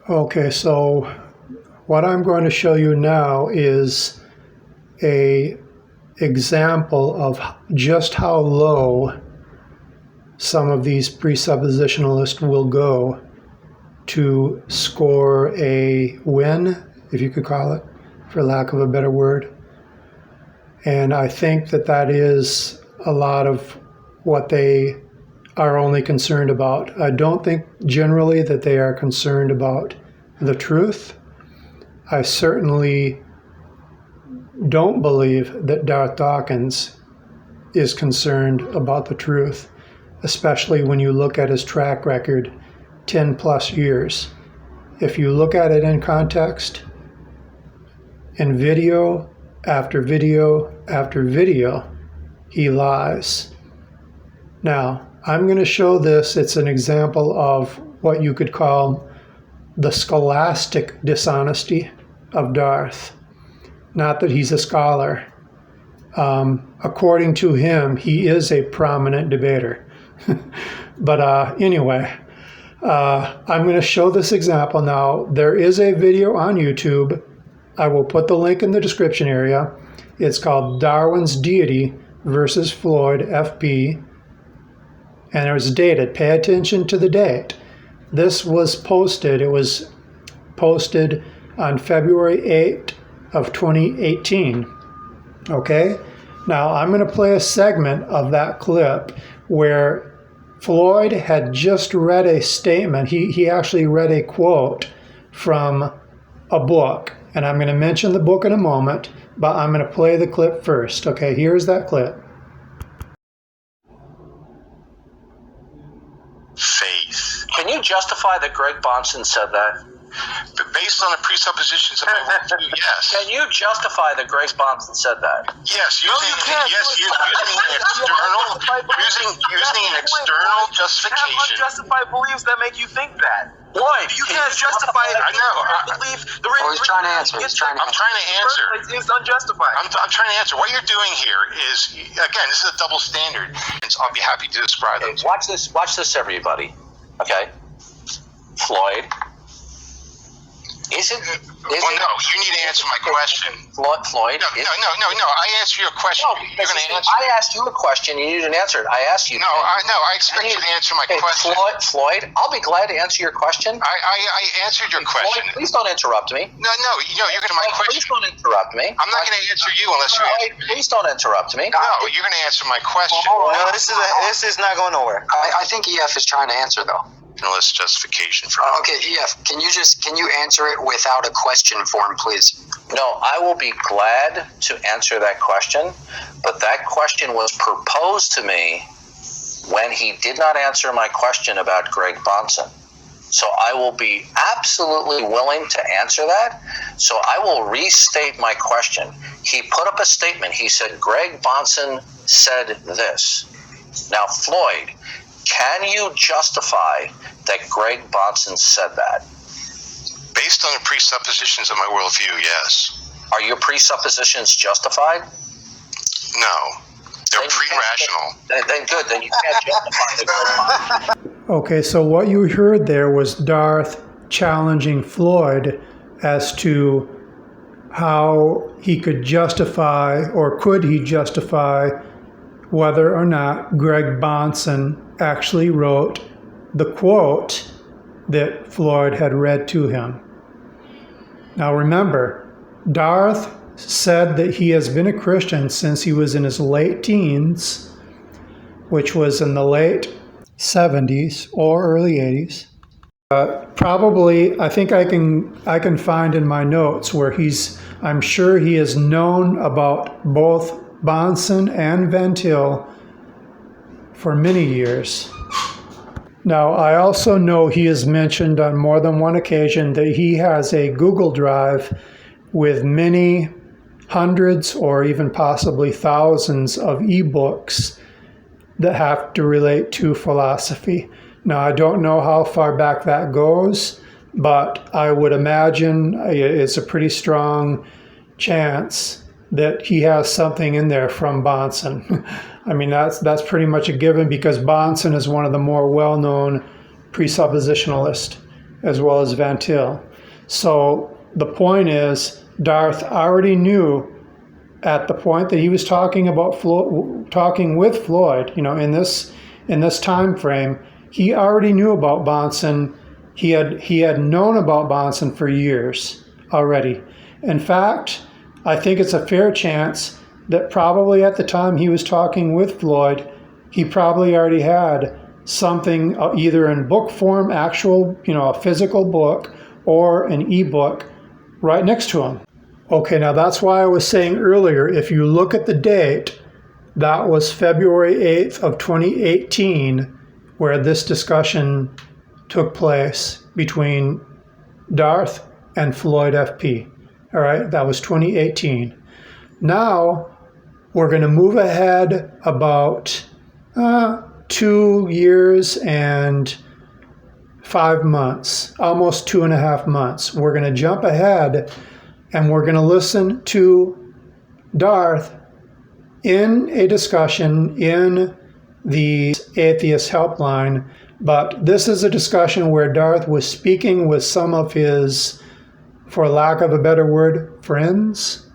Okay, so what I'm going to show you now is a example of just how low some of these presuppositionalists will go to score a win, if you could call it, for lack of a better word. And I think that that is a lot of what they are only concerned about. I don't think generally that they are concerned about the truth. I certainly don't believe that Darth Dawkins is concerned about the truth, especially when you look at his track record, 10 plus years. If you look at it in context, in video after video after video, he lies. Now, I'm going to show this. It's an example of what you could call the scholastic dishonesty of Darth. Not that he's a scholar. According to him, he is a prominent debater. But anyway, I'm going to show this example now. There is a video on YouTube. I will put the link in the description area. It's called Darwin's Deity versus Floyd, FP. And it was dated. Pay attention to the date. This was posted. It was posted on February 8th of 2018. Okay? Now, I'm going to play a segment of that clip where Floyd had just read a statement. He actually read a quote from a book. And I'm going to mention the book in a moment, but I'm going to play the clip first. Okay, here's that clip. Faith. Can you justify that Greg Bahnsen said that? Based on the presuppositions of my worldview, yes. Can you justify that Greg Bahnsen said that? Yes, using an external justification. You have unjustified beliefs that make you think that. Lloyd, You can't justify it. I know. Belief. He's trying to answer. I'm trying to answer. It's unjustified. I'm trying to answer. What you're doing here is, again, this is a double standard. I'll be happy to describe it. Watch this, everybody. Okay? Floyd. Well, no, you need to answer my question. Floyd? No. I answer your question. You're going to answer. I asked you a question. You didn't answer it. I asked you. I expect you to answer my question. Floyd, I'll be glad to answer your question. I answered your question. Floyd, please don't interrupt me. No, you're going to my question. Please don't interrupt me. I'm not going to answer you unless you answer me. Please don't interrupt me. No, you're going to answer my question. No, this is not going nowhere. I think EF is trying to answer though. Less justification for Okay, EF, can you answer it without a question form, please? No, I will be glad to answer that question, but that question was proposed to me when he did not answer my question about Greg Bahnsen. So I will be absolutely willing to answer that. So I will restate my question. He put up a statement. He said, Greg Bahnsen said this. Now, Floyd, can you justify that Greg Bahnsen said that? Based on the presuppositions of my worldview, yes. Are your presuppositions justified? No. They're pre-rational. Then good. Then you can't justify the Greg Bahnsen. Okay, so what you heard there was Darth challenging Floyd as to how he could justify, or could he justify, whether or not Greg Bahnsen actually wrote the quote that Floyd had read to him. Now remember, Darth said that he has been a Christian since he was in his late teens, which was in the late 70s or early 80s. Probably, I think I can find in my notes where I'm sure he has known about both Bahnsen and Van Til for many years. Now, I also know he has mentioned on more than one occasion that he has a Google Drive with many hundreds or even possibly thousands of ebooks that have to relate to philosophy. Now, I don't know how far back that goes, but I would imagine it's a pretty strong chance that he has something in there from Bahnsen. I mean, that's pretty much a given because Bahnsen is one of the more well-known presuppositionalists as well as Van Til. So the point is, Darth already knew at the point that he was talking about talking with Floyd, in this time frame, he already knew about Bahnsen. He had known about Bahnsen for years already. In fact, I think it's a fair chance that probably at the time he was talking with Floyd, he probably already had something either in book form, actual, a physical book, or an ebook right next to him. Okay, now that's why I was saying earlier, if you look at the date, that was February 8th of 2018, where this discussion took place between Darth and Floyd FP. All right, that was 2018. Now, we're going to move ahead about 2 years and 5 months, almost 2.5 months. We're going to jump ahead and we're going to listen to Darth in a discussion in the Atheist Helpline. But this is a discussion where Darth was speaking with some of his, for lack of a better word, friends.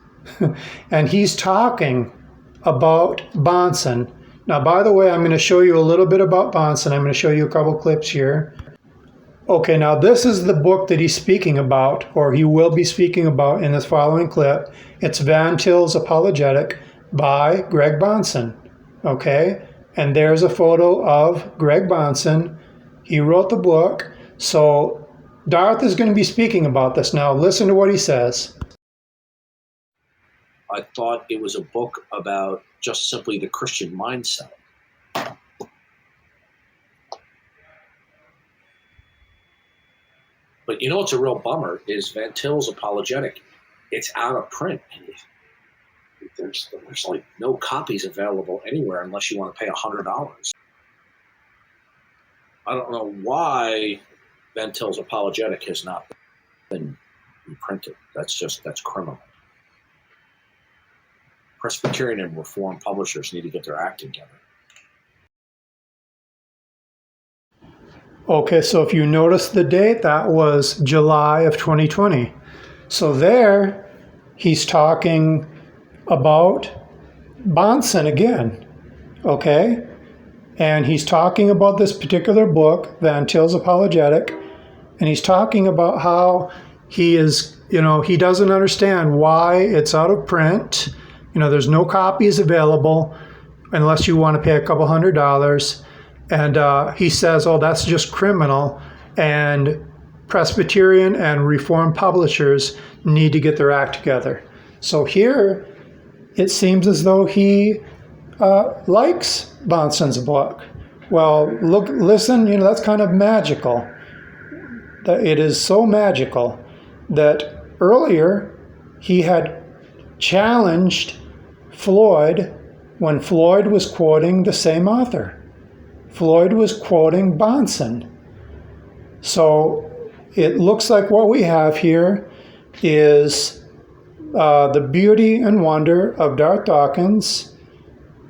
And he's talking about Bahnsen. Now, by the way, I'm going to show you a little bit about Bahnsen. I'm going to show you a couple clips here. Okay, now this is the book that he's speaking about, or he will be speaking about in this following clip. It's Van Til's Apologetic by Greg Bahnsen. Okay, and there's a photo of Greg Bahnsen. He wrote the book. So Darth is going to be speaking about this. Now listen to what he says. I thought it was a book about just simply the Christian mindset. But what's a real bummer is Van Til's Apologetic. It's out of print. There's like no copies available anywhere unless you want to pay $100. I don't know why Van Til's Apologetic has not been reprinted. That's criminal. Presbyterian and Reformed publishers need to get their act together. Okay, so if you notice the date, that was July of 2020. So there, he's talking about Bahnsen again, okay? And he's talking about this particular book, Van Til's Apologetic, and he's talking about how he is, he doesn't understand why it's out of print. There's no copies available unless you want to pay a couple $100. And he says, oh, that's just criminal. And Presbyterian and Reformed publishers need to get their act together. So here, it seems as though he likes Bahnsen's book. Well, listen, that's kind of magical. It is so magical that earlier he had challenged Floyd when Floyd was quoting the same author. Floyd was quoting Bahnsen. So it looks like what we have here is the beauty and wonder of Darth Dawkins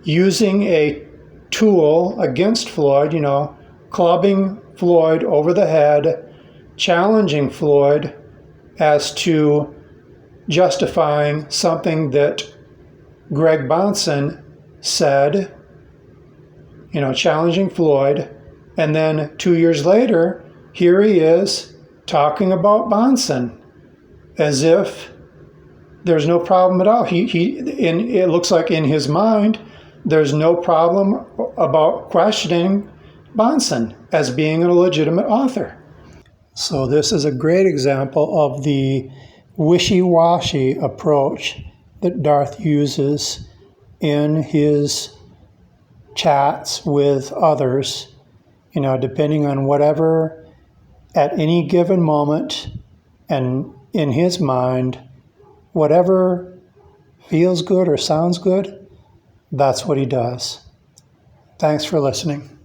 using a tool against Floyd, clubbing Floyd over the head, challenging Floyd as to justifying something that Greg Bahnsen said, challenging Floyd. And then 2 years later, here he is talking about Bahnsen as if there's no problem at all. It looks like in his mind, there's no problem about questioning Bahnsen as being a legitimate author. So this is a great example of the wishy-washy approach that Darth uses in his chats with others, depending on whatever at any given moment and in his mind, whatever feels good or sounds good, that's what he does. Thanks for listening.